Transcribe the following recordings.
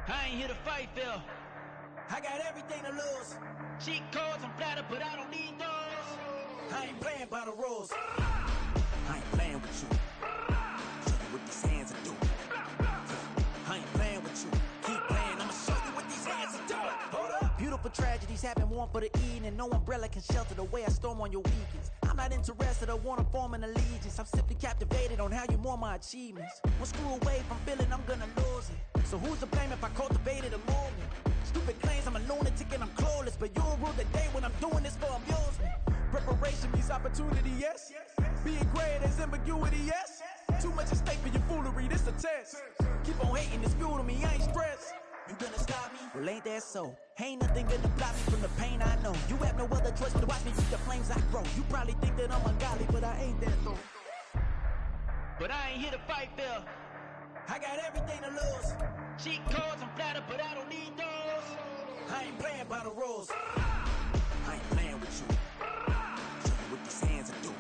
I ain't here to fight, Phil. I got everything to lose. Cheat codes and flatter, but I don't need those. I ain't playing by the rules. I ain't playing with you. Show you what these hands are doing. I ain't playing with you. Keep playing, I'ma show you what these hands are doing. Hold up. Beautiful tragedies happen, one for the evening. No umbrella can shelter the way I storm on your weekends. I'm not interested, I wanna form an allegiance. I'm simply captivated on how you more my achievements. One screw away from feeling I'm gonna lose it. So who's to blame if I cultivated a movement? Stupid claims I'm a lunatic and I'm clueless, but you'll rule the day when I'm doing this for amusement. Preparation means opportunity, yes. Being great is ambiguity, yes. Too much at stake for your foolery, this a test. Keep on hating, it's fuel to me, I ain't stressed. You gonna stop me? Well, ain't that so? Ain't nothing gonna block me from the pain I know. You have no other choice but to watch me reach the flames I grow. You probably think that I'm ungodly, but I ain't that though. But I ain't here to fight, Phil. I got everything to lose. Cheat codes and flatter, but I don't need those. I ain't playing by the rules. I ain't playing with you. Show you what these hands are doing.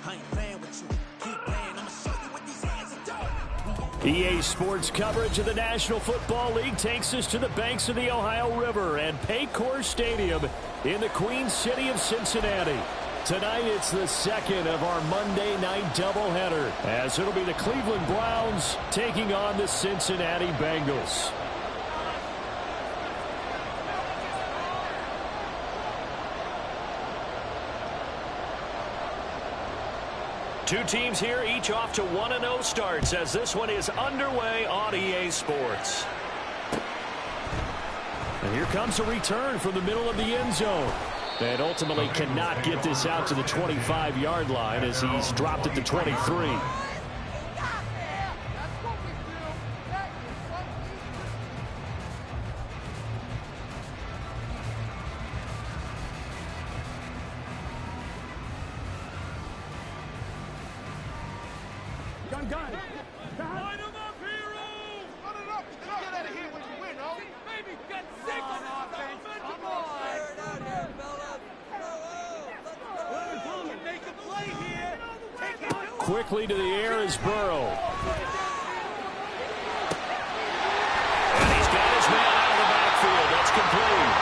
I ain't playing with you. Keep playing, I'ma show you what these hands are doing. EA Sports coverage of the National Football League takes us to the banks of the Ohio River and Paycor Stadium in the Queen City of Cincinnati. Tonight, it's the second of our Monday night doubleheader, as it'll be the Cleveland Browns taking on the Cincinnati Bengals. Two teams here, each off to 1-0 starts, as this one is underway on EA Sports. And here comes a return from the middle of the end zone. And ultimately cannot get this out to the 25-yard line as he's dropped it to 23. Gun. Line him up, heroes! Run it up! Get out of here when you win, oh! Baby, get sick of this offense! Come on! Out here, fellas! Make a play here! Take it! Quickly to the air is Burrow. And he's got his man out of the backfield. That's complete.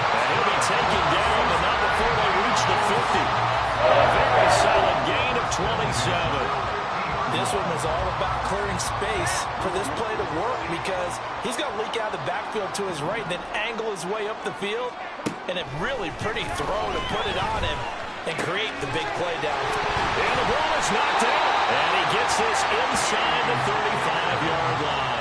And he'll be taken down, but not before they reach the 50. A very solid gain of 27. This one was all about clearing space for this play to work because he's going to leak out of the backfield to his right and then angle his way up the field. And a really pretty throw to put it on him and create the big play down. And the ball is knocked out. And he gets this inside the 35-yard line.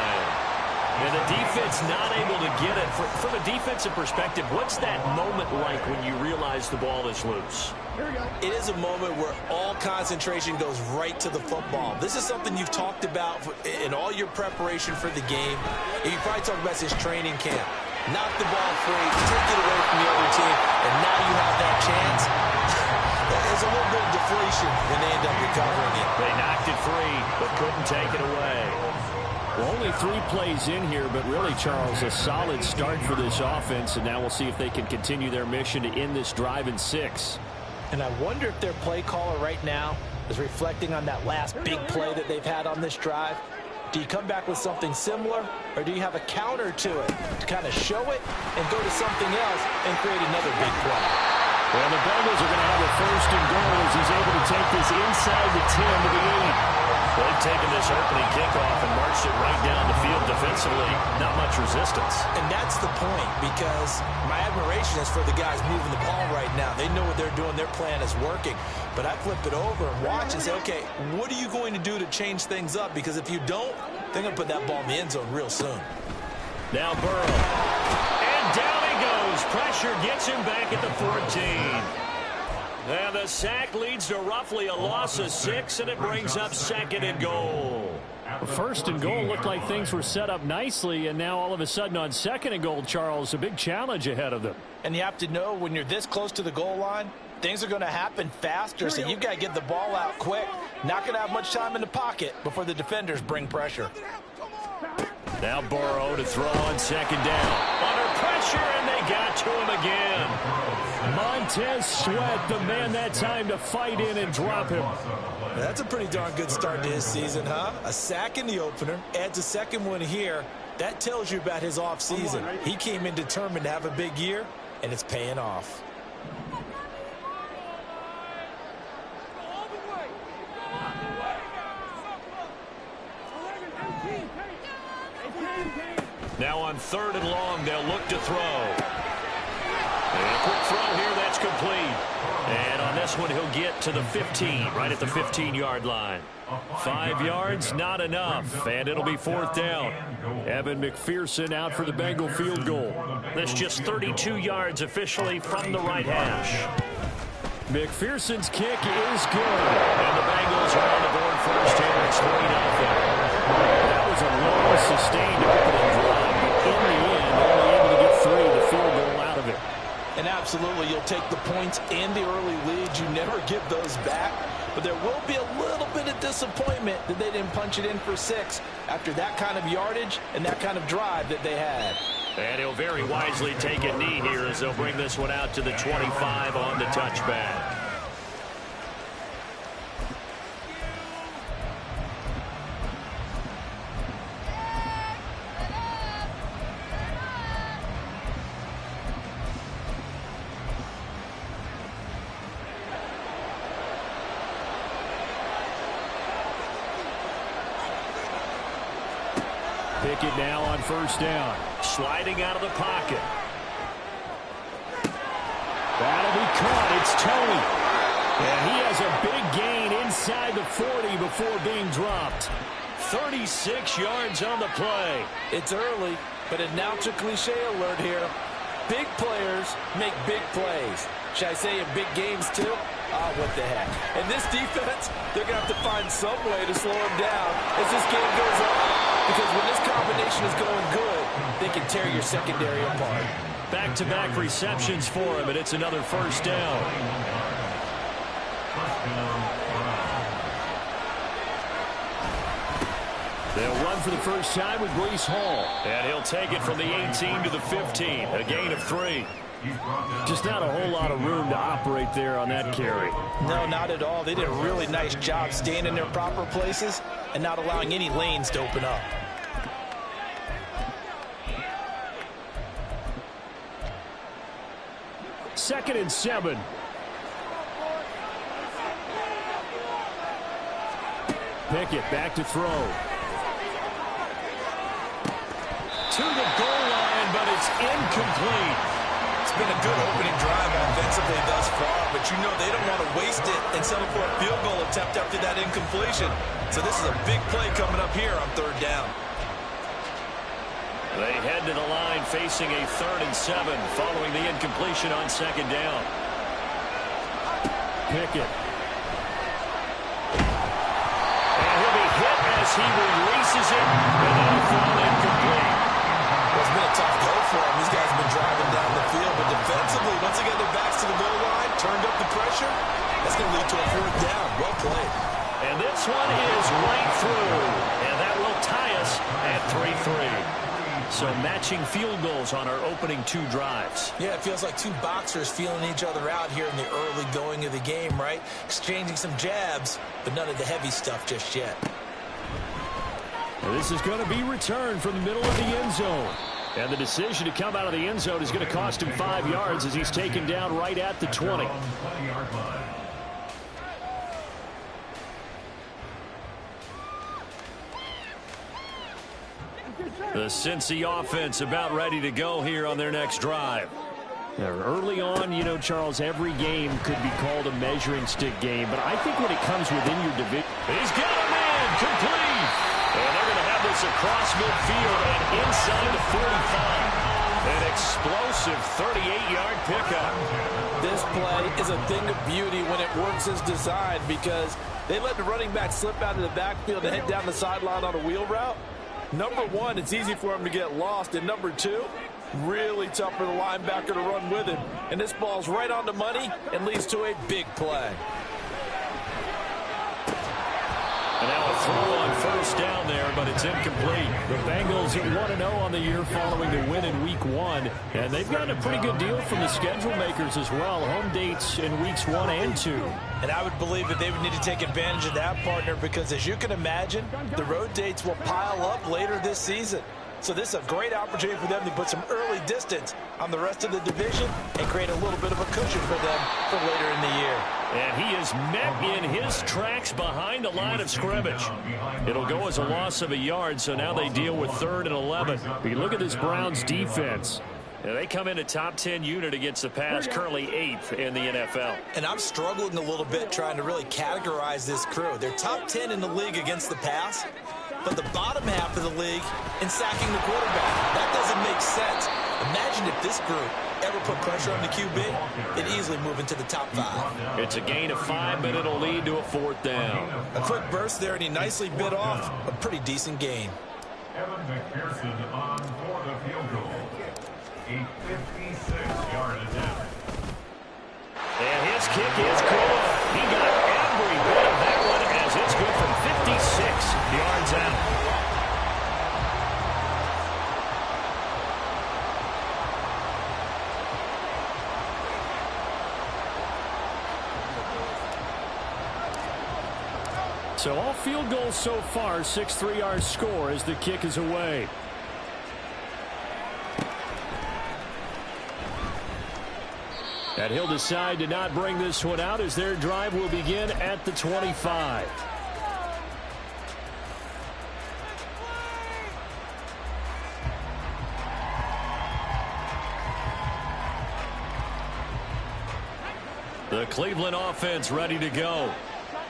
And the defense not able to get it. From a defensive perspective, what's that moment like when you realize the ball is loose? It is a moment where all concentration goes right to the football. This is something you've talked about in all your preparation for the game. And you probably talked about this training camp. Knock the ball free, take it away from the other team, and now you have that chance. There's a little bit of deflation when they end up recovering it. They knocked it free, but couldn't take it away. Well, only 3 plays in here, but really, Charles, a solid start for this offense, and now we'll see if they can continue their mission to end this drive in 6. And I wonder if their play caller right now is reflecting on that last big play that they've had on this drive. Do you come back with something similar, or do you have a counter to it to kind of show it and go to something else and create another big play? Well, the Bengals are going to have a first and goal as he's able to take this inside the 10 to the 8. They've taken this opening kickoff and marched it right down the field defensively. Not much resistance. And that's the point, because my admiration is for the guys moving the ball right now. They know what they're doing. Their plan is working. But I flip it over and watch and say, okay, what are you going to do to change things up? Because if you don't, they're going to put that ball in the end zone real soon. Now Burrow. And down he goes. Pressure gets him back at the 14. And the sack leads to roughly a loss of 6, and it brings up 2nd and goal. First and goal looked like things were set up nicely, and now all of a sudden on 2nd and goal, Charles, a big challenge ahead of them. And you have to know when you're this close to the goal line, things are going to happen faster, so you've got to get the ball out quick. Not going to have much time in the pocket before the defenders bring pressure. Now Burrow to throw on 2nd down. Under pressure, and they got to him again. Montez Sweat, the man that time to fight in and drop him. That's a pretty darn good start to his season, huh? A sack in the opener, adds a second one here, That tells you about his offseason. He came in determined to have a big year, and it's paying off. Now on 3rd and long, they'll look to throw. And a quick throw here, that's complete. And on this one, he'll get to the 15, right at the 15-yard line. 5 yards, not enough, and it'll be 4th down. Evan McPherson out for the Bengal field goal. That's just 32 yards officially from the right hash. McPherson's kick is good. And the Bengals are on the board first here. It's 3-0. That was a long, sustained opening drive. In the end, only able to get 3, the field goal out of it. And absolutely, you'll take the points and the early leads. You never give those back. But there will be a little bit of disappointment that they didn't punch it in for 6 after that kind of yardage and that kind of drive that they had. And he'll very wisely take a knee here as they'll bring this one out to the 25 on the touchback. Pickett now on 1st down. Sliding out of the pocket. That'll be caught. It's Tony. And he has a big gain inside the 40 before being dropped. 36 yards on the play. It's early, but announce a cliche alert here. Big players make big plays. Should I say in big games too? Oh, what the heck. And this defense, they're going to have to find some way to slow them down as this game goes on. Because when this combination is going good, they can tear your secondary apart. Back-to-back receptions for him, and it's another 1st down. They'll run for the first time with Breece Hall. And he'll take it from the 18 to the 15. A gain of 3. Just not a whole lot of room to operate there on that carry. No, not at all. They did a really nice job staying in their proper places and not allowing any lanes to open up. Second and 7. Pickett back to throw. To the goal line, but it's incomplete. It's been a good opening drive offensively thus far, but you know they don't want to waste it and settle for a field goal attempt after that incompletion. So this is a big play coming up here on 3rd down. They head to the line facing a 3rd and 7 following the incompletion on 2nd down. Pickett. And he'll be hit as he releases it, and that'll fall incomplete. It's been a tough go for him. These guys have been driving down the field, but defensively, once they get their backs to the goal line, turned up the pressure, that's going to lead to a 4th down. Well played. And this one is right through, and that will tie us at 3-3. So matching field goals on our opening 2 drives. Yeah, it feels like 2 boxers feeling each other out here in the early going of the game, right? Exchanging some jabs, but none of the heavy stuff just yet. Well, this is going to be returned from the middle of the end zone. And the decision to come out of the end zone is going to cost him 5 yards as he's taken down right at the 20. The Cincy offense about ready to go here on their next drive. Now, early on, you know, Charles, every game could be called a measuring stick game, but I think when it comes within your division, he's got a man complete. And they're going to have this across midfield and inside the 45. An explosive 38-yard pickup. This play is a thing of beauty when it works as designed because they let the running back slip out of the backfield and head down the sideline on a wheel route. Number 1, it's easy for him to get lost. And number 2, really tough for the linebacker to run with him. And this ball's right on the money and leads to a big play. And now a throw on 1st down there, but it's incomplete. The Bengals are 1-0 on the year following the win in Week 1. And they've gotten a pretty good deal from the schedule makers as well. Home dates in Weeks 1 and 2. And I would believe that they would need to take advantage of that, partner, because as you can imagine, the road dates will pile up later this season. So this is a great opportunity for them to put some early distance on the rest of the division and create a little bit of a cushion for them for later in the year. And he is met in his tracks behind the line of scrimmage. It'll go as a loss of a yard, so now they deal with 3rd and 11. But you look at this Browns defense. They come in a top 10 unit against the pass, currently 8th in the NFL. And I'm struggling a little bit trying to really categorize this crew. They're top 10 in the league against the pass, but the bottom half of the league in sacking the quarterback. That doesn't make sense. Imagine if this group ever put pressure on the QB, they'd easily move into the top 5. It's a gain of 5, but it'll lead to a 4th down. A quick burst there, and he nicely bit off a pretty decent gain. Evan McPherson on for the field goal. A 56-yard attempt. And his kick is good. He got every bit of that one as it's good from 56 yards out. So all field goals so far, 6 3-yard score as the kick is away. And he'll decide to not bring this one out as their drive will begin at the 25. The Cleveland offense ready to go.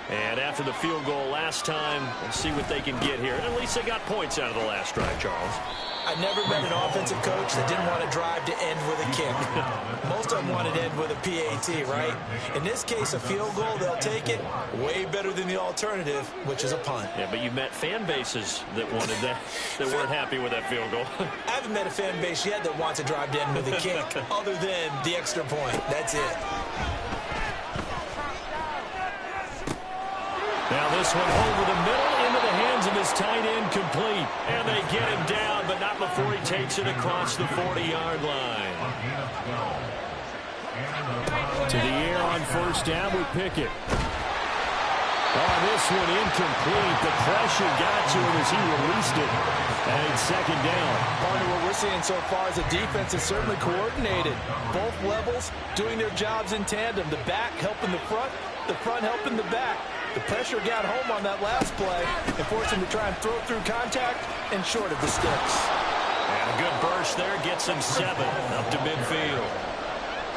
And after the field goal last time, we'll see what they can get here. And at least they got points out of the last drive, Charles. I never met an offensive coach that didn't want to drive to end with a kick. Most of them wanted to end with a PAT, right? In this case, a field goal, they'll take it way better than the alternative, which is a punt. Yeah, but you've met fan bases that wanted that, that weren't happy with that field goal. I haven't met a fan base yet that wants to drive to end with a kick, other than the extra point. That's it. Now this one over the middle into the hands of his tight end, complete. And they get him down, but not before he takes it across the 40-yard line. To the air on 1st down with Pickett. Oh, this one incomplete. The pressure got to him as he released it. And it's 2nd down. Part of what we're seeing so far is the defense is certainly coordinated. Both levels doing their jobs in tandem. The back helping the front helping the back. The pressure got home on that last play and forced him to try and throw through contact and short of the sticks. And a good burst there gets him 7 up to midfield.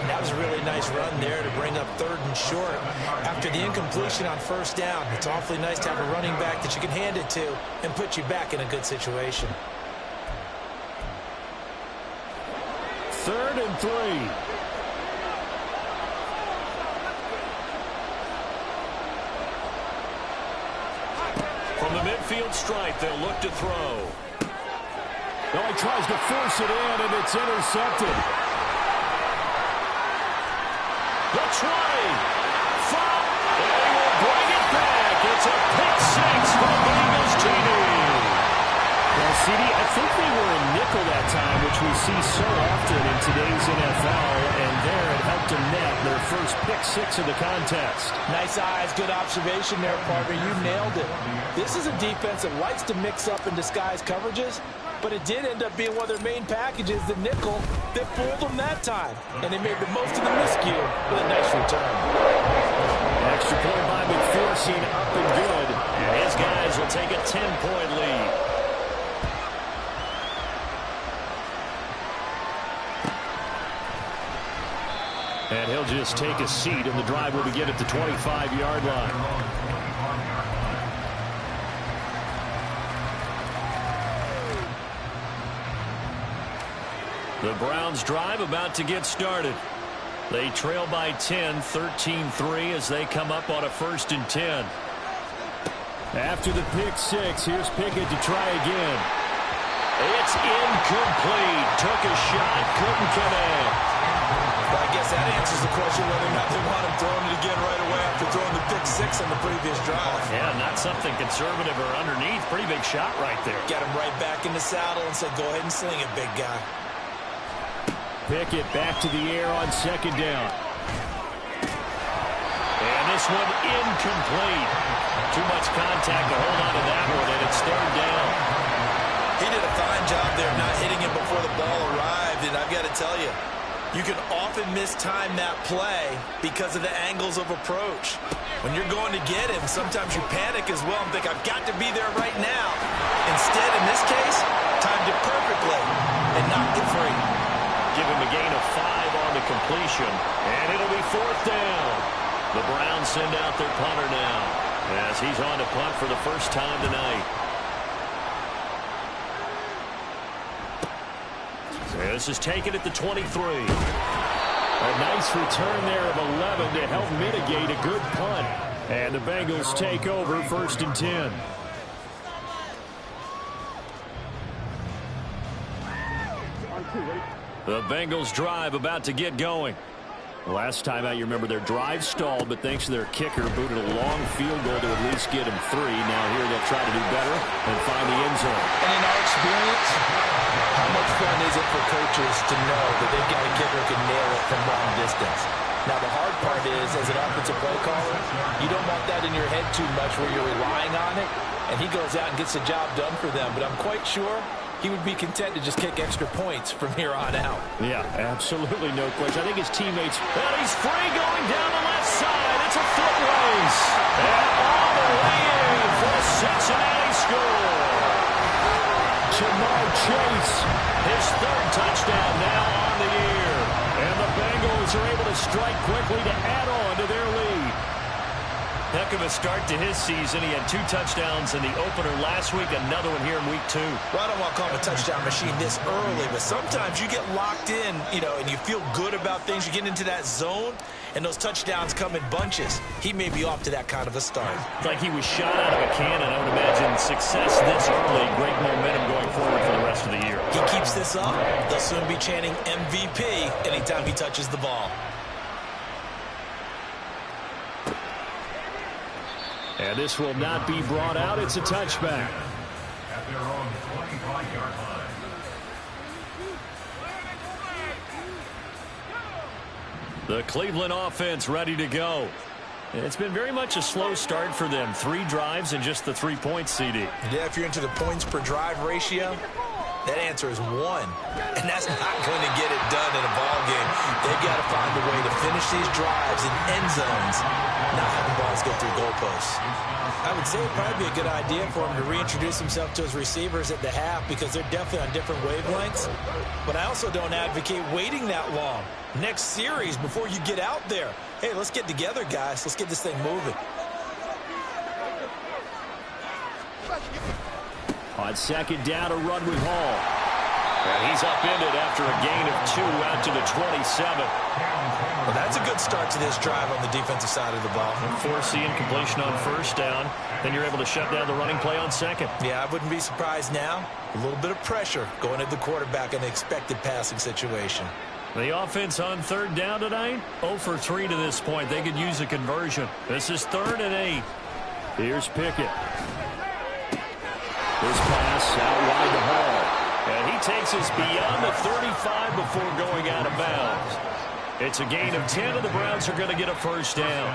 That was a really nice run there to bring up 3rd and short. After the incompletion on 1st down, it's awfully nice to have a running back that you can hand it to and put you back in a good situation. 3rd and 3. From the midfield stripe, they'll look to throw. Oh, he tries to force it in, and it's intercepted. The 20. From, and they will bring it back. It's a pick 6 for the Bengals TD. Well, CD, I think they were in nickel that time, which we see so often in today's NFL, and there it helped them net their first pick 6 of the contest. Nice eyes, good observation there, partner. You nailed it. This is a defense that likes to mix up and disguise coverages, but it did end up being one of their main packages, the nickel, that fooled them that time. And they made the most of the miscue with a nice return. Extra point by McPherson, up and good. And his guys will take a 10-point lead. And he'll just take a seat, and the drive will begin at the 25-yard line. The Browns drive about to get started. They trail by 10, 13-3 as they come up on a 1st and 10. After the pick 6, here's Pickett to try again. It's incomplete. Took a shot, couldn't connect. Well, I guess that answers the question whether or not they want him throwing it again right away after throwing the pick 6 on the previous drive. Yeah, not something conservative or underneath. Pretty big shot right there. Got him right back in the saddle and said, go ahead and sling it, big guy. Pickett back to the air on 2nd down. And this one incomplete. Too much contact to hold on to that one, and it's 3rd down. He did a fine job there tell you, you can often mistime that play because of the angles of approach. When you're going to get him, sometimes you panic as well and think, I've got to be there right now. Instead, in this case, timed it perfectly and knocked it free. Give him a gain of 5 on the completion, and it'll be 4th down. The Browns send out their punter now as he's on to punt for the first time tonight. This is taken at the 23. A nice return there of 11 to help mitigate a good punt. And the Bengals take over 1st and 10. The Bengals drive about to get going. Last time out, you remember their drive stalled, but thanks to their kicker, booted a long field goal to at least get him 3. Now here they'll try to do better and find the end zone. And in our experience, how much fun is it for coaches to know that they've got a kicker who can nail it from long distance? Now, the hard part is, as an offensive play caller, you don't want that in your head too much where you're relying on it, and he goes out and gets the job done for them. But I'm quite sure he would be content to just kick extra points from here on out. Yeah, absolutely no question. I think his teammates... Well, he's free going down the left side. It's a foot race. And all the way in for a Cincinnati score. Jamar Chase, his 3rd touchdown now on the year. And the Bengals are able to strike quickly to add on to their lead. Heck of a start to his season. He had 2 touchdowns in the opener last week, another one here in week 2. Well, I don't want to call him a touchdown machine this early, but sometimes you get locked in, and you feel good about things. You get into that zone, and those touchdowns come in bunches. He may be off to that kind of a start. It's like he was shot out of a cannon. I would imagine success this early, great momentum going forward for the rest of the year. He keeps this up, they'll soon be chanting MVP anytime he touches the ball. And this will not be brought out. It's a touchback. At their own 25-yard line. The Cleveland offense ready to go. It's been very much a slow start for them. 3 drives and just the 3 points, CD. Yeah, if you're into the points per drive ratio, that answer is 1. And that's not going to get it done in a ball game. They've got to find a way to finish these drives in end zones, not have the balls go through goalposts. I would say it'd probably be a good idea for him to reintroduce himself to his receivers at the half because they're definitely on different wavelengths. But I also don't advocate waiting that long. Next series before you get out there. Hey, let's get together, guys. Let's get this thing moving. On 2nd down, a run with Hall. And he's upended after a gain of 2 out to the 27. Well, that's a good start to this drive on the defensive side of the ball. Force the incompletion on 1st down. Then you're able to shut down the running play on 2nd. Yeah, I wouldn't be surprised now. A little bit of pressure going at the quarterback in an expected passing situation. The offense on 3rd down tonight, 0 for 3 to this point. They could use a conversion. This is 3rd and 8. Here's Pickett. His pass out wide to Hall. And he takes us beyond the 35 before going out of bounds. It's a gain of 10, and the Browns are going to get a 1st down.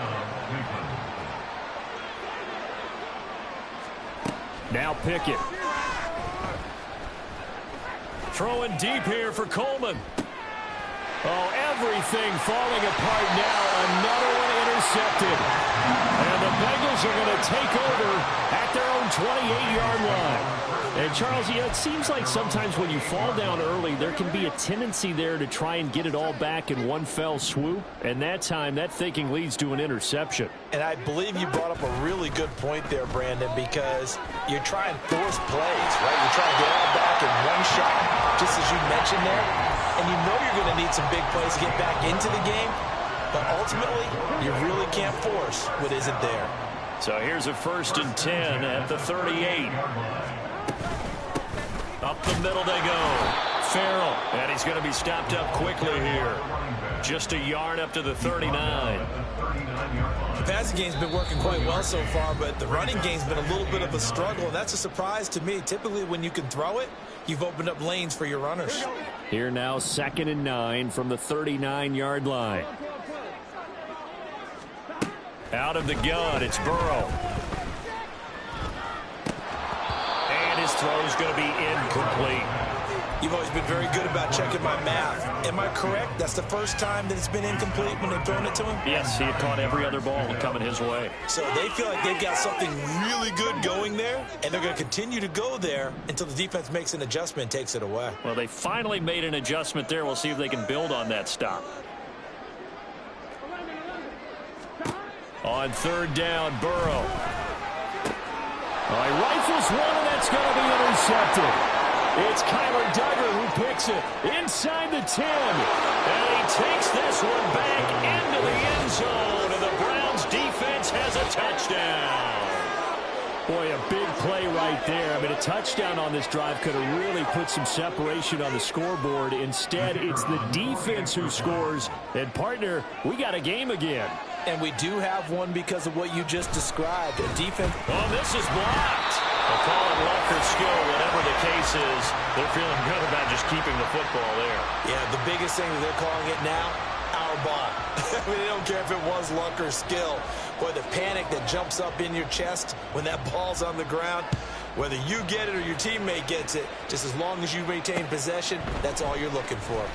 Now Pickett. Throwing deep here for Coleman. Oh, everything falling apart now. Another one intercepted. And the Bengals are going to take over at their own 28-yard line. And, Charles, it seems like sometimes when you fall down early, there can be a tendency there to try and get it all back in one fell swoop. And that time, that thinking leads to an interception. And I believe you brought up a really good point there, Brandon, because you're trying to force plays, right? You're trying to get all back in one shot, just as you mentioned there. And you know you're going to need some big plays to get back into the game. But ultimately, you really can't force what isn't there. So here's a 1st and 10 at the 38. Up the middle they go. Farrell, and he's going to be stopped up quickly here. Just a yard up to the 39. The passing game's been working quite well so far, but the running game's been a little bit of a struggle, and that's a surprise to me. Typically, when you can throw it, you've opened up lanes for your runners. Here now, 2nd and 9 from the 39-yard line. Out of the gun, it's Burrow. And his throw's going to be incomplete. You've always been very good about checking my math. Am I correct? That's the first time that it's been incomplete when they've thrown it to him? Yes, he had caught every other ball coming his way. So they feel like they've got something really good going there, and they're going to continue to go there until the defense makes an adjustment and takes it away. Well, they finally made an adjustment there. We'll see if they can build on that stop. On third down, Burrow. He rifles one, and that's going to be intercepted. It's Kyler Duggar who picks it inside the 10. And he takes this one back into the end zone. And the Browns defense has a touchdown. Boy, a big play right there. I mean, a touchdown on this drive could have really put some separation on the scoreboard. Instead, it's the defense who scores. And, partner, we got a game again. And we do have one because of what you just described. A defense. Oh, this is blocked. They'll call it luck or skill, whatever the case is. They're feeling good about just keeping the football there. Yeah, the biggest thing that they're calling it now, our ball. I mean, they don't care if it was luck or skill. Boy, the panic that jumps up in your chest when that ball's on the ground, whether you get it or your teammate gets it, just as long as you maintain possession, that's all you're looking for.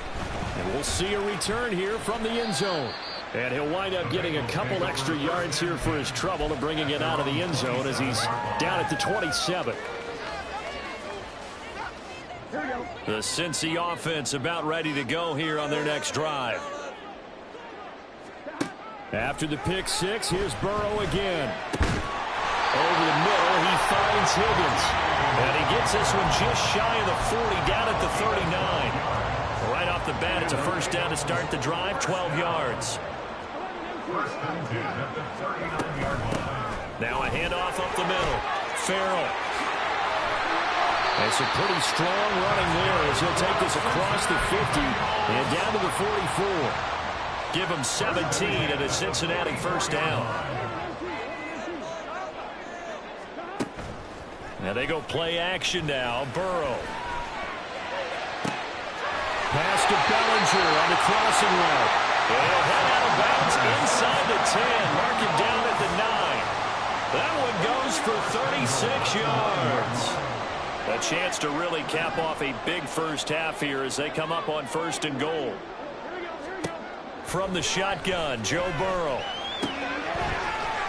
And we'll see a return here from the end zone. And he'll wind up getting a couple extra yards here for his trouble and bringing it out of the end zone as he's down at the 27. The Cincy offense about ready to go here on their next drive. After the pick six, here's Burrow again. Over the middle, he finds Higgins. And he gets this one just shy of the 40, down at the 39. Right off the bat, it's a first down to start the drive, 12 yards. First and 10 at the 39-yard line. Now a handoff up the middle. Farrell. It's a pretty strong running there as he'll take this across the 50 and down to the 44. Give him 17 at a Cincinnati first down. Now they go play action now. Burrow. Pass to Bellinger on the crossing route. And he'll head out of bounds inside the 10. Mark him down at the 9. That one goes for 36 yards. A chance to really cap off a big first half here as they come up on first and goal. From the shotgun, Joe Burrow.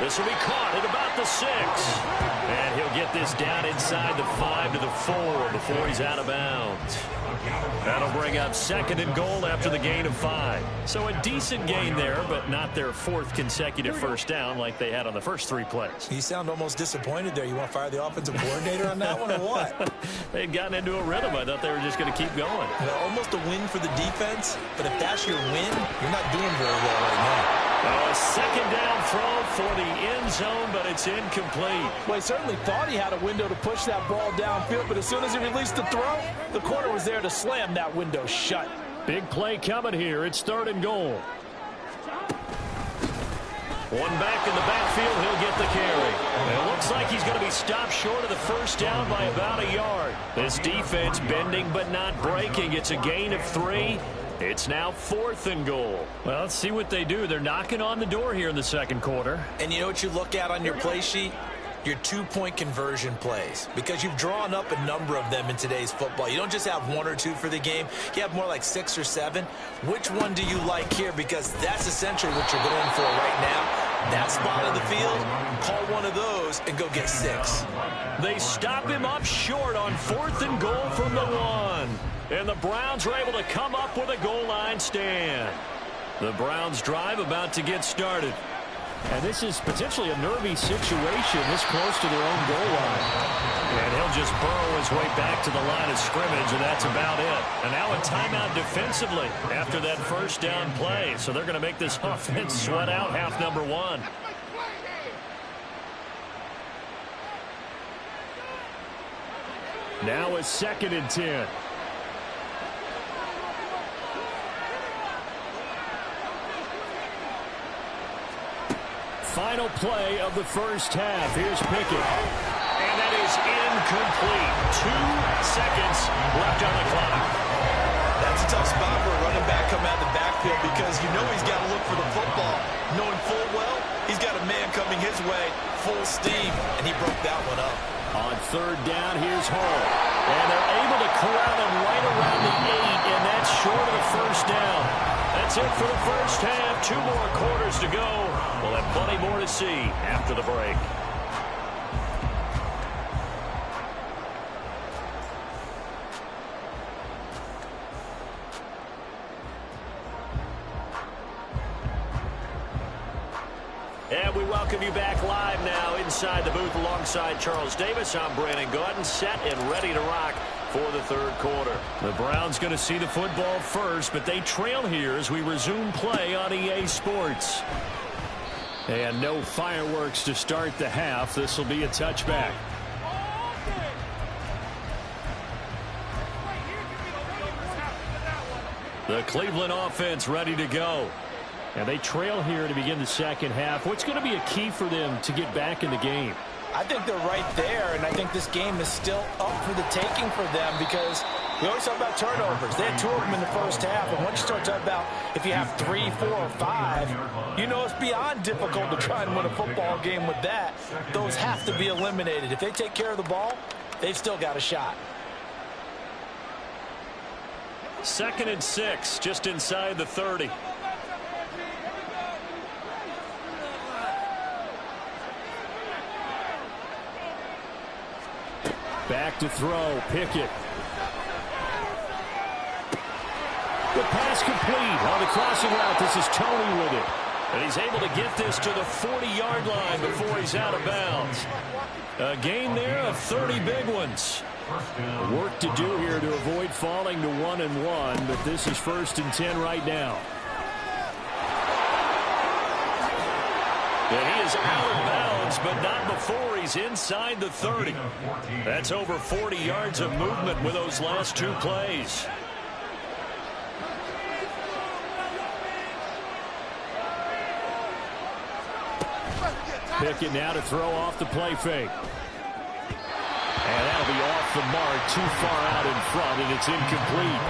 This will be caught at about the 6. And he'll get this down inside the 5 to the 4 before he's out of bounds. That'll bring up second and goal after the gain of 5. So a decent gain there, but not their 4th consecutive first down like they had on the first 3 plays. You sound almost disappointed there. You want to fire the offensive coordinator on that one or what? They'd gotten into a rhythm. I thought they were just going to keep going. Well, almost a win for the defense, but if that's your win, you're not doing very well right now. A second down throw for the end zone, but it's incomplete. Well, he certainly thought he had a window to push that ball downfield, but as soon as he released the throw, the corner was there to slam that window shut. Big play coming here. It's third and goal. One back in the backfield. He'll get the carry. It looks like he's going to be stopped short of the first down by about a yard. This defense bending but not breaking. It's a gain of 3. It's now 4th and goal. Well, let's see what they do. They're knocking on the door here in the second quarter. And you know what you look at on your play sheet? Your 2-point conversion plays, because you've drawn up a number of them in today's football. You don't just have 1 or 2 for the game. You have more like 6 or 7. Which one do you like here? Because that's essentially what you're going for right now. That spot of the field, call one of those and go get 6. They stop him up short on 4th and goal from the 1. And the Browns are able to come up with a goal line stand. The Browns drive about to get started. And this is potentially a nervy situation this close to their own goal line. And he'll just burrow his way back to the line of scrimmage, and that's about it. And now a timeout defensively after that first down play. So they're going to make this offense sweat out half number 1. Now a 2nd and 10. Final play of the first half. Here's Pickett. And that is incomplete. 2 seconds left on the clock. That's a tough spot for a running back coming out of the backfield, because you know he's got to look for the football, knowing full well he's got a man coming his way, full steam, and he broke that one up. On third down, here's Hall. And they're able to corral him right around it for the first half. 2 more quarters to go. We'll have plenty more to see after the break. And we welcome you back live now inside the booth alongside Charles Davis. I'm Brandon Gordon, set and ready to rock for the third quarter. The Browns going to see the football first, but they trail here as we resume play on EA Sports. And no fireworks to start the half. This will be a touchback. The Cleveland offense ready to go. And they trail here to begin the second half. What's going to be a key for them to get back in the game? I think they're right there, and I think this game is still up for the taking for them because we always talk about turnovers. They had 2 of them in the first half, and once you start talking about if you have 3, 4, or 5, you know it's beyond difficult to try and win a football game with that. Those have to be eliminated. If they take care of the ball, they've still got a shot. 2nd and 6, just inside the 30. Back to throw, Pickett. The pass complete on the crossing route. This is Tony with it. And he's able to get this to the 40-yard line before he's out of bounds. A gain there of 30 big ones. Work to do here to avoid falling to 1-1, but this is 1st and 10 right now. And he is out of bounds, but not before he's inside the 30. That's over 40 yards of movement with those last 2 plays. Pickett now to throw off the play fake. And that'll be off the mark, too far out in front, and it's incomplete.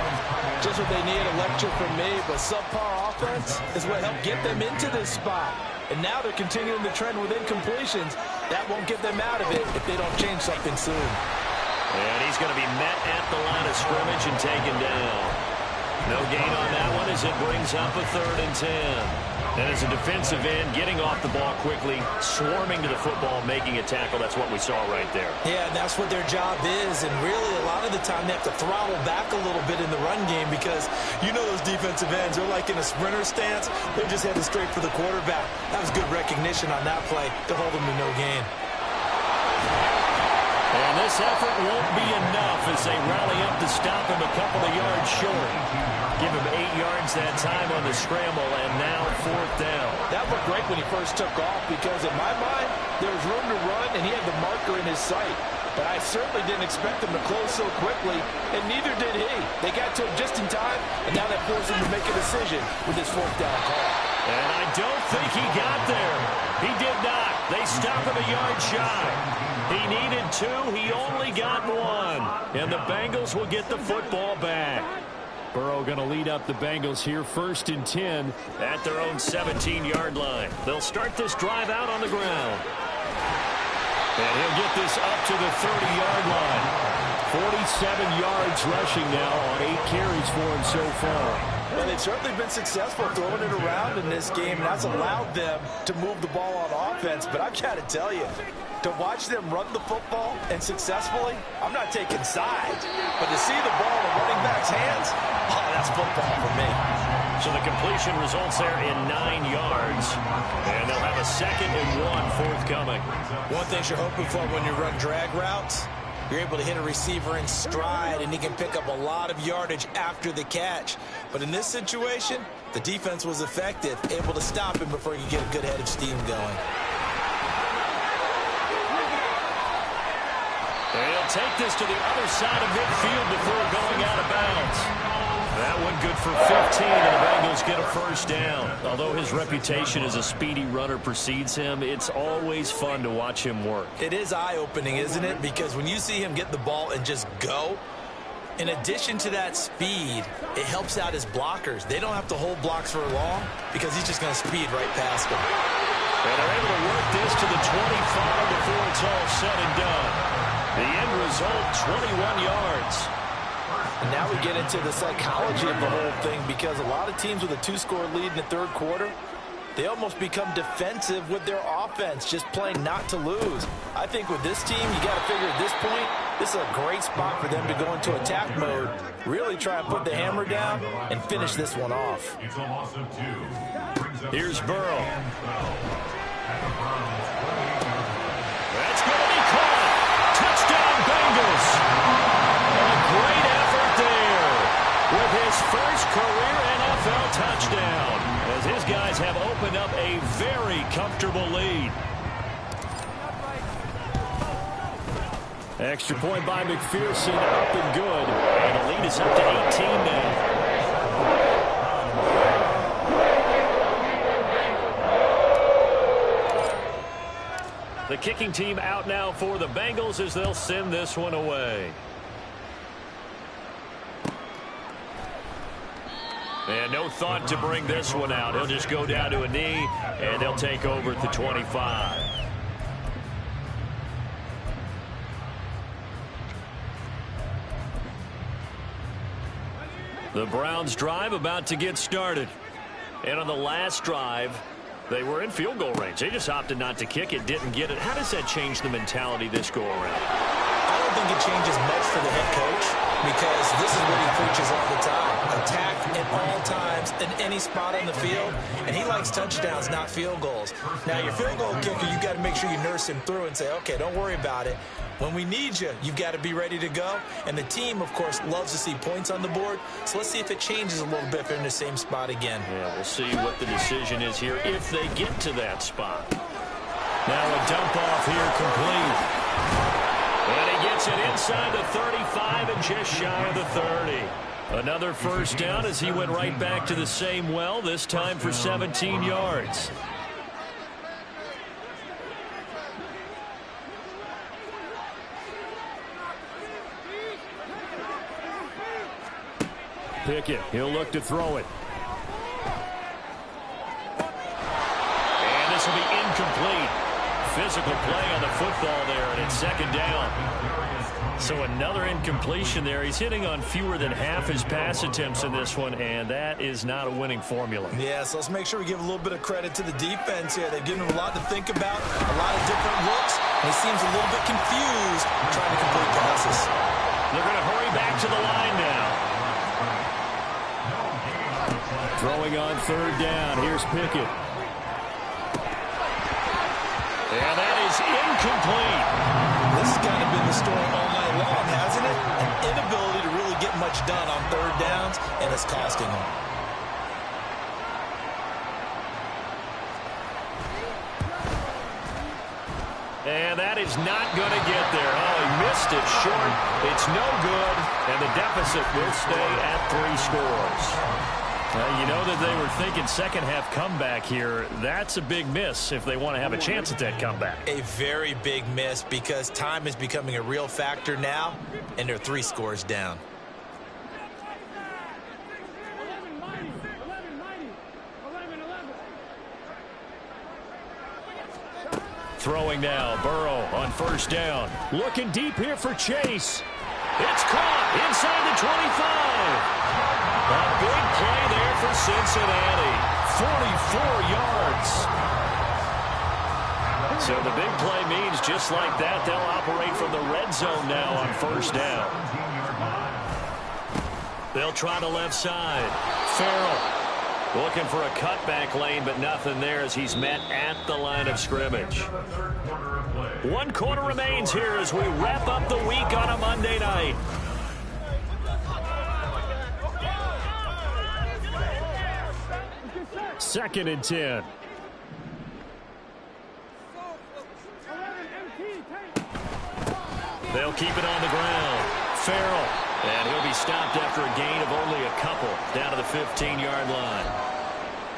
Just what they need, a lecture from me, but subpar offense is what helped get them into this spot. And now they're continuing the trend with incompletions. That won't get them out of it if they don't change something soon. And he's going to be met at the line of scrimmage and taken down. No gain on that one as it brings up a 3rd and 10. And as a defensive end, getting off the ball quickly, swarming to the football, making a tackle. That's what we saw right there. Yeah, and that's what their job is. And really, a lot of the time, they have to throttle back a little bit in the run game because you know those defensive ends, they're like in a sprinter stance. They're just heading straight for the quarterback. That was good recognition on that play to hold them to no gain. And this effort won't be enough as they rally up to stop him a couple of yards short. Give him 8 yards that time on the scramble, and now 4th down. That looked great when he first took off because, in my mind, there was room to run, and he had the marker in his sight. But I certainly didn't expect him to close so quickly, and neither did he. They got to him just in time, and now that forced him to make a decision with his 4th down call. And I don't think he got there. He did not. They stop him a yard shy. He needed 2. He only got 1. And the Bengals will get the football back. Burrow going to lead up the Bengals here, 1st and 10 at their own 17-yard line. They'll start this drive out on the ground. And he'll get this up to the 30-yard line. 47 yards rushing now on 8 carries for him so far. Well, they've certainly been successful throwing it around in this game, and that's allowed them to move the ball on offense. But I've got to tell you, to watch them run the football and successfully, I'm not taking sides. But to see the ball in the running back's hands, oh, that's football for me. So the completion results there in 9 yards. And they'll have a 2nd and 1 forthcoming. One thing you're hoping for when you run drag routes, you're able to hit a receiver in stride, and he can pick up a lot of yardage after the catch. But in this situation, the defense was effective, able to stop him before he could get a good head of steam going. They'll take this to the other side of midfield before going out of bounds. That one good for 15, and the Bengals get a 1st down. Although his reputation as a speedy runner precedes him, it's always fun to watch him work. It is eye-opening, isn't it? Because when you see him get the ball and just go, in addition to that speed, it helps out his blockers. They don't have to hold blocks for long because he's just going to speed right past them. And they're able to work this to the 25 before it's all said and done. The end result, 21 yards. And now we get into the psychology of the whole thing, because a lot of teams with a 2-score lead in the third quarter, they almost become defensive with their offense, just playing not to lose. I think with this team, you got to figure at this point, this is a great spot for them to go into attack mode, really try and put the hammer down and finish this one off. It's a loss of 2. Here's Burrow. That's going to be caught. Touchdown, Bengals. A great effort there with his first career NFL touchdown, as his guys have opened up a very comfortable lead. Extra point by McPherson, up and good. And the lead is up to 18 now. The kicking team out now for the Bengals as they'll send this one away. And no thought to bring this one out. He'll just go down to a knee, and they'll take over at the 25. The Browns drive about to get started. And on the last drive, they were in field goal range. They just opted not to kick it, didn't get it. How does that change the mentality this go around? I don't think it changes much for the head coach, because this is what he preaches all the time. Attack at all times in any spot on the field, and he likes touchdowns, not field goals. Now, your field goal kicker, you got to make sure you nurse him through and say, okay, don't worry about it. When we need you, you've got to be ready to go. And the team, of course, loves to see points on the board. So let's see if it changes a little bit if they're in the same spot again. Yeah, we'll see what the decision is here if they get to that spot. Now a dump off here complete. And he gets it inside the 35 and just shy of the 30. Another first down as he went right back to the same well, this time for 17 yards. Pickett, he'll look to throw it. And this will be incomplete. Physical play on the football there, and it's second down. So another incompletion there. He's hitting on fewer than half his pass attempts in this one, and that is not a winning formula. Yeah, so let's make sure we give a little bit of credit to the defense here. They've given him a lot to think about, a lot of different looks, and he seems a little bit confused trying to complete passes. They're going to hurry back to the line now. Throwing on third down. Here's Pickett. And that is incomplete. This has kind of been the story all night long, hasn't it? An inability to really get much done on third downs, and it's costing them. And that is not going to get there. Oh, he missed it short. It's no good, and the deficit will stay at 3 scores. You know that they were thinking second half comeback here. That's a big miss if they want to have a chance at that comeback. A very big miss, because time is becoming a real factor now, and they're 3 scores down. Throwing now, Burrow on first down. Looking deep here for Chase. It's caught inside the 25. A big play there for Cincinnati. 44 yards. So the big play means just like that, they'll operate from the red zone now on first down. They'll try the left side. Farrell looking for a cutback lane, but nothing there as he's met at the line of scrimmage. 1 quarter remains here as we wrap up the week on a Monday night. Second and 10. They'll keep it on the ground. Farrell. And he'll be stopped after a gain of only a couple down to the 15-yard line.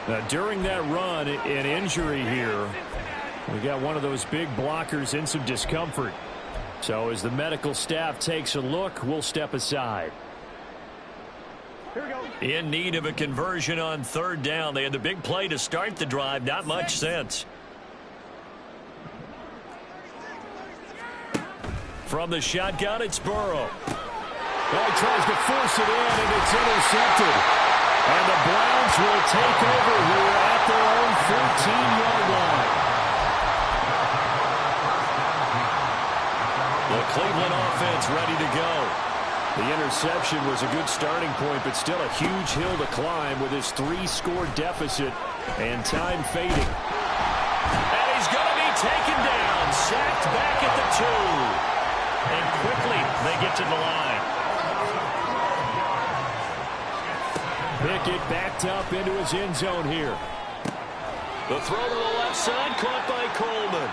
Now, during that run, an injury here. We got one of those big blockers in some discomfort. So as the medical staff takes a look, we'll step aside. In need of a conversion on third down. They had the big play to start the drive. Not much sense. From the shotgun, it's Burrow. Well, he tries to force it in, and it's intercepted. And the Browns will take over here at their own 14-yard line. The Cleveland offense ready to go. The interception was a good starting point, but still a huge hill to climb with his 3-score deficit and time fading. And he's going to be taken down, sacked back at the 2. And quickly they get to the line. Pickett backed up into his end zone here. The throw to the left side, caught by Coleman.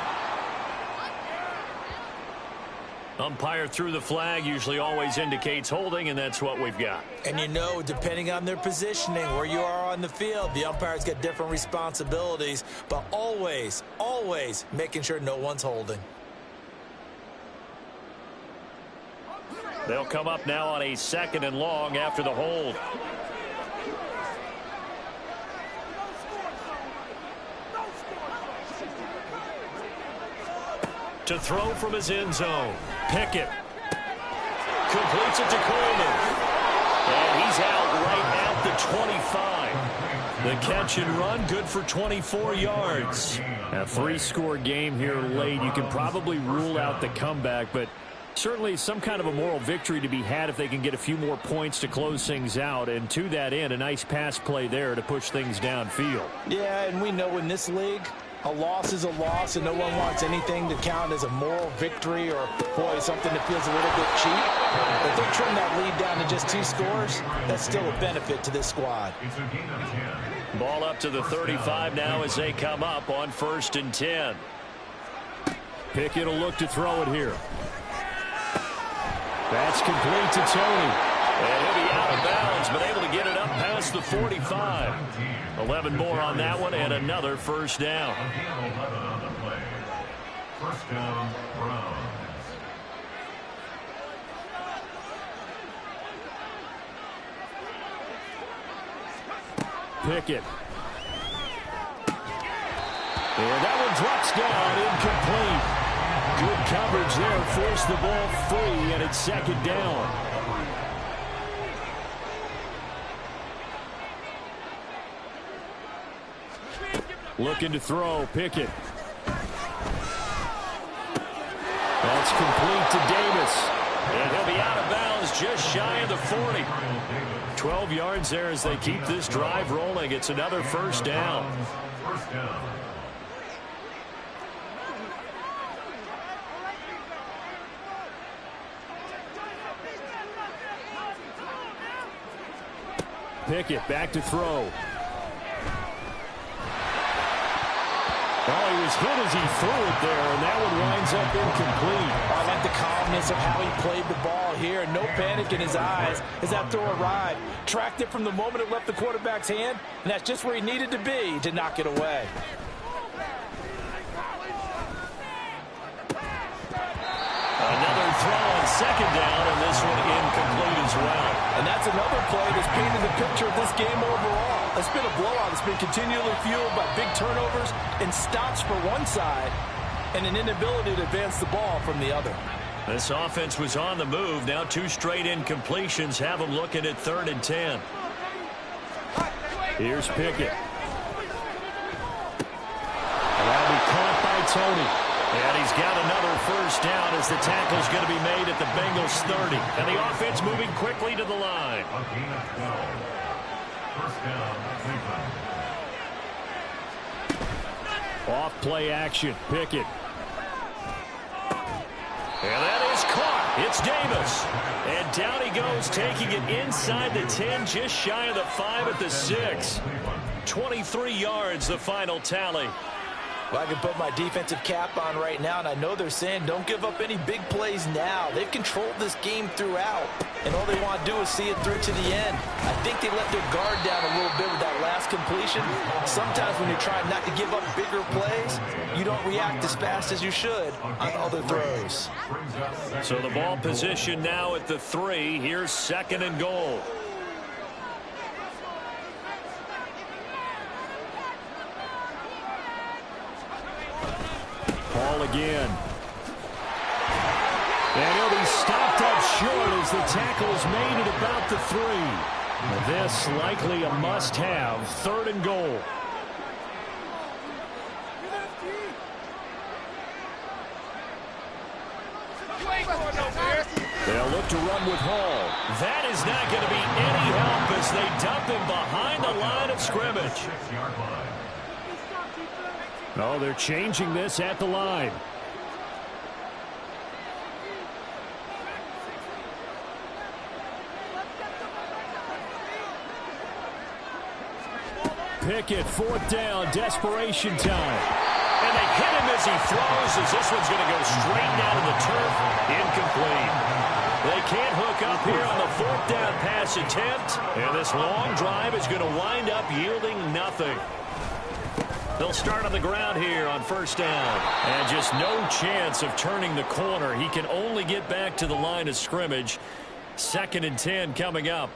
Umpire threw the flag, usually always indicates holding, and that's what we've got. And you know, depending on their positioning, where you are on the field, the umpires get different responsibilities, but always, always making sure no one's holding. They'll come up now on a 2nd and long after the hold. To throw from his end zone. Pickett completes it to Coleman. And he's out right at the 25. The catch and run, good for 24 yards. A 3-score game here late. You can probably rule out the comeback, but certainly some kind of a moral victory to be had if they can get a few more points to close things out. And to that end, a nice pass play there to push things downfield. Yeah, and we know in this league, a loss is a loss, and no one wants anything to count as a moral victory or, boy, something that feels a little bit cheap. If they trim that lead down to just 2 scores, that's still a benefit to this squad. Ball up to the 35 now as they come up on 1st and 10. Pickett will look to throw it here. That's complete to Tony. And he'll be out of bounds, but able to get it up past the 45. 11 more on that one, and another 1st down. 1st down, Browns. Pickett. And that one drops down, incomplete. Good coverage there, forced the ball free, and it's 2nd down. Looking to throw, Pickett. That's complete to Davis. And he'll be out of bounds just shy of the 40. 12 yards there as they keep this drive rolling. It's another 1st down. 1st down. Pickett back to throw. Oh, he was hit as he threw it there, and that one winds up incomplete. I like the calmness of how he played the ball here. No panic in his eyes as that throw arrived. Tracked it from the moment it left the quarterback's hand, and that's just where he needed to be to knock it away. Another throw on 2nd down, and this one incomplete as well. And that's another play that's painted the picture of this game overall. It's been a blowout. It's been continually fueled by big turnovers and stops for one side and an inability to advance the ball from the other. This offense was on the move. Now 2 straight incompletions have them looking at 3rd and 10. Here's Pickett. That'll be caught by Tony. And he's got another 1st down as the tackle's going to be made at the Bengals 30. And the offense moving quickly to the line. 1st down, Cleveland. Off play action, Pickett. And that is caught. It's Davis. And down he goes, taking it inside the 10, just shy of the 5 at the 6. 23 yards, the final tally. Well, I can put my defensive cap on right now, and I know they're saying don't give up any big plays now. They've controlled this game throughout, and all they want to do is see it through to the end. I think they let their guard down a little bit with that last completion. Sometimes when you're trying not to give up bigger plays, you don't react as fast as you should on other throws. So the ball position now at the 3. Here's 2nd and goal. Ball again. And he'll be stopped up short as the tackle is made at about the 3. This likely a must-have, 3rd and goal. They'll look to run with Hall. That is not going to be any help as they dump him behind the line of scrimmage. Oh, they're changing this at the line. Pickett, 4th down, desperation time. And they hit him as he throws, as this one's going to go straight down to the turf. Incomplete. They can't hook up here on the 4th down pass attempt. And this long drive is going to wind up yielding nothing. They'll start on the ground here on 1st down. And just no chance of turning the corner. He can only get back to the line of scrimmage. 2nd and 10 coming up.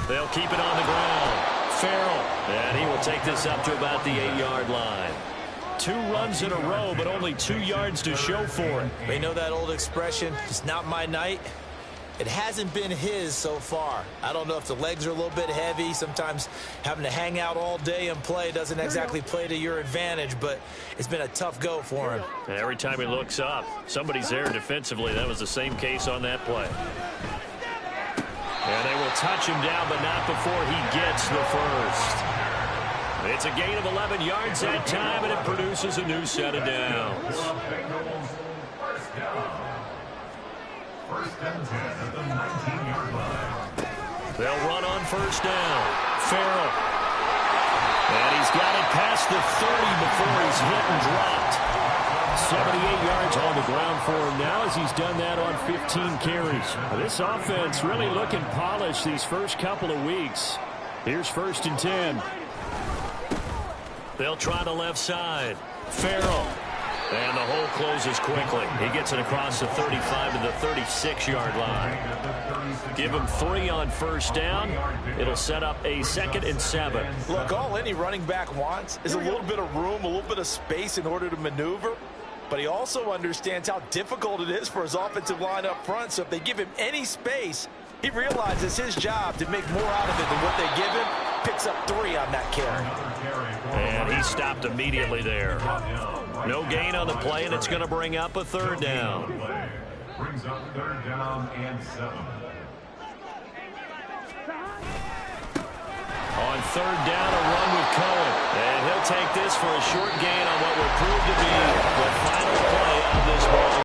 They'll keep it on the ground. Farrell, and he will take this up to about the 8-yard line. 2 runs in a row, but only 2 yards to show for it. They know that old expression, it's not my night. It hasn't been his so far. I don't know if the legs are a little bit heavy. Sometimes having to hang out all day and play doesn't exactly play to your advantage, but it's been a tough go for him. And every time he looks up, somebody's there defensively. That was the same case on that play. And they will touch him down, but not before he gets the first. It's a gain of 11 yards that time, and it produces a new set of downs. First and 10 at the 19-yard line. They'll run on 1st down. Farrell. And he's got it past the 30 before he's hit and dropped. 78 yards on the ground for him now as he's done that on 15 carries. This offense really looking polished these first couple of weeks. Here's 1st and 10. They'll try the left side. Farrell. And the hole closes quickly. He gets it across the 35 to the 36-yard line. Give him 3 on 1st down. It'll set up a 2nd and 7. Look, all any running back wants is a little bit of room, a little bit of space in order to maneuver. But he also understands how difficult it is for his offensive line up front. So if they give him any space, he realizes his job to make more out of it than what they give him. Picks up 3 on that carry. And he stopped immediately there. No gain on the play, and it's going to bring up a 3rd down. Brings up 3rd down and 7. On 3rd down, a run with Cohen. And he'll take this for a short gain on what will prove to be